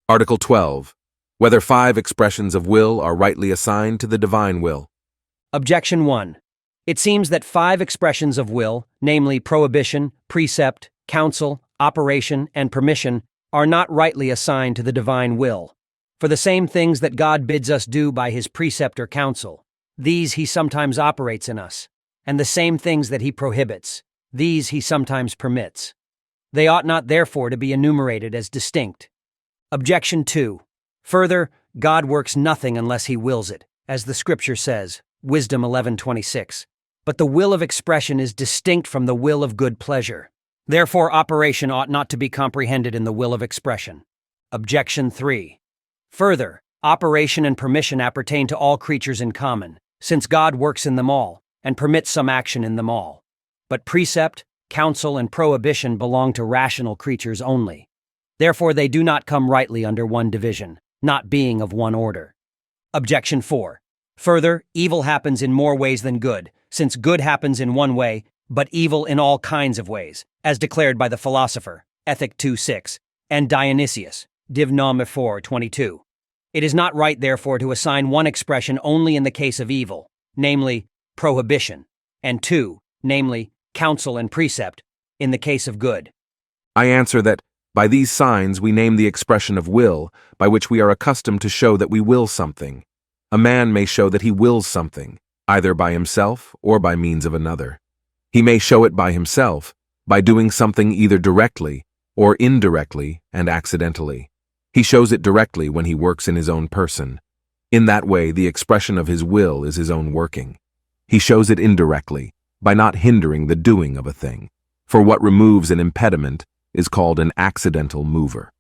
Article 12. Whether 5 expressions of will are rightly assigned to the divine will. Objection 1. It seems that 5 expressions of will, namely prohibition, precept, counsel, operation, and permission, are not rightly assigned to the divine will. For the same things that God bids us do by his precept or counsel, these he sometimes operates in us, and the same things that he prohibits, these he sometimes permits. They ought not therefore to be enumerated as distinct. Objection 2. Further, God works nothing unless he wills it, as the Scripture says, Wisdom 11:26. But the will of expression is distinct from the will of good pleasure. Therefore, operation ought not to be comprehended in the will of expression. Objection 3. Further, operation and permission appertain to all creatures in common, since God works in them all, and permits some action in them all. But precept, counsel, and prohibition belong to rational creatures only. Therefore, they do not come rightly under one division, not being of one order. Objection 4. Further, evil happens in more ways than good, since good happens in one way, but evil in all kinds of ways, as declared by the philosopher, Ethic 2:6, and Dionysius, Div. Nom. 4:22. It is not right, therefore, to assign one expression only in the case of evil, namely, prohibition, and 2, namely, counsel and precept, in the case of good. I answer that, by these signs we name the expression of will, by which we are accustomed to show that we will something. A man may show that he wills something, either by himself or by means of another. He may show it by himself, by doing something either directly or indirectly and accidentally. He shows it directly when he works in his own person. In that way, the expression of his will is his own working. He shows it indirectly, by not hindering the doing of a thing, for what removes an impediment is called an accidental mover.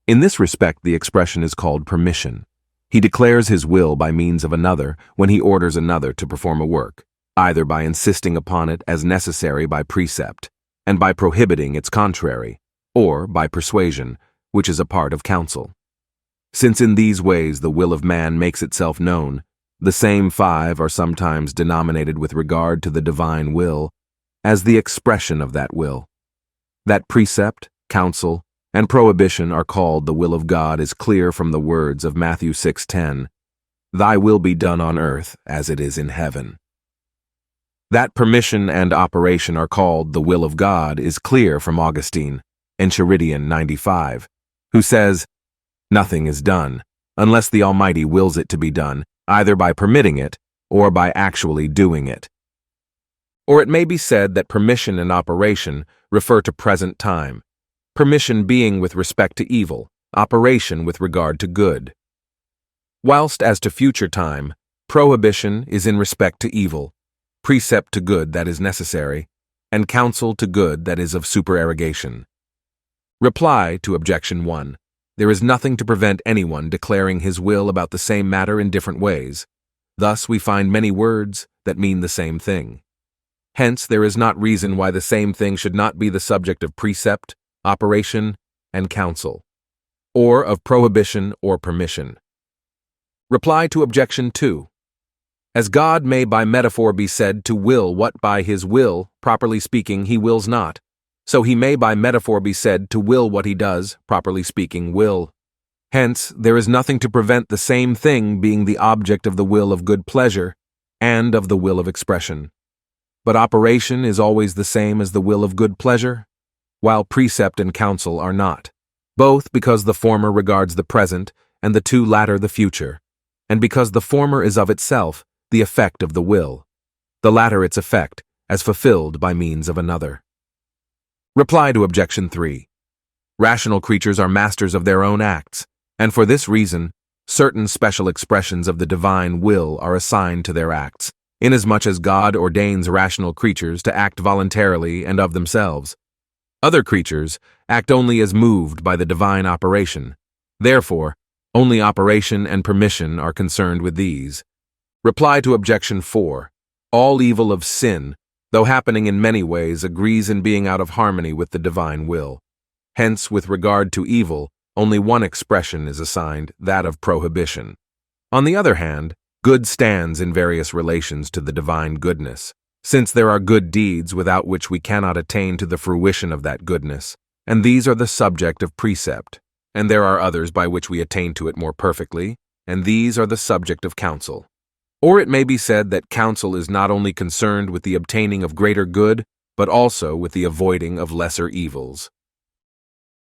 In this respect, the expression is called permission. He declares his will by means of another when he orders another to perform a work, either by insisting upon it as necessary by precept, and by prohibiting its contrary, or by persuasion, which is a part of counsel. Since in these ways the will of man makes itself known, the same 5 are sometimes denominated with regard to the divine will as the expression of that will. That precept, counsel, and prohibition are called the will of God is clear from the words of Matthew 6:10, "Thy will be done on earth as it is in heaven." That permission and operation are called the will of God is clear from Augustine, Enchiridion 95, who says, "Nothing is done, unless the Almighty wills it to be done, either by permitting it or by actually doing it." Or it may be said that permission and operation refer to present time, permission being with respect to evil, operation with regard to good. Whilst as to future time, prohibition is in respect to evil, precept to good that is necessary, and counsel to good that is of supererogation. Reply to Objection 1. There is nothing to prevent anyone declaring his will about the same matter in different ways. Thus we find many words that mean the same thing. Hence, there is not reason why the same thing should not be the subject of precept, operation, and counsel, or of prohibition or permission. Reply to Objection 2. As God may by metaphor be said to will what by his will, properly speaking, he wills not, so he may by metaphor be said to will what he does, properly speaking, will. Hence, there is nothing to prevent the same thing being the object of the will of good pleasure and of the will of expression. But operation is always the same as the will of good pleasure, while precept and counsel are not, both because the former regards the present and the 2 latter the future, and because the former is of itself the effect of the will, the latter its effect as fulfilled by means of another. Reply to Objection 3. Rational creatures are masters of their own acts, and for this reason, certain special expressions of the divine will are assigned to their acts, inasmuch as God ordains rational creatures to act voluntarily and of themselves. Other creatures act only as moved by the divine operation. Therefore, only operation and permission are concerned with these. Reply to Objection 4. All evil of sin, though happening in many ways, agrees in being out of harmony with the divine will. Hence, with regard to evil, only one expression is assigned, that of prohibition. On the other hand, good stands in various relations to the divine goodness, since there are good deeds without which we cannot attain to the fruition of that goodness, and these are the subject of precept, and there are others by which we attain to it more perfectly, and these are the subject of counsel. Or it may be said that counsel is not only concerned with the obtaining of greater good, but also with the avoiding of lesser evils.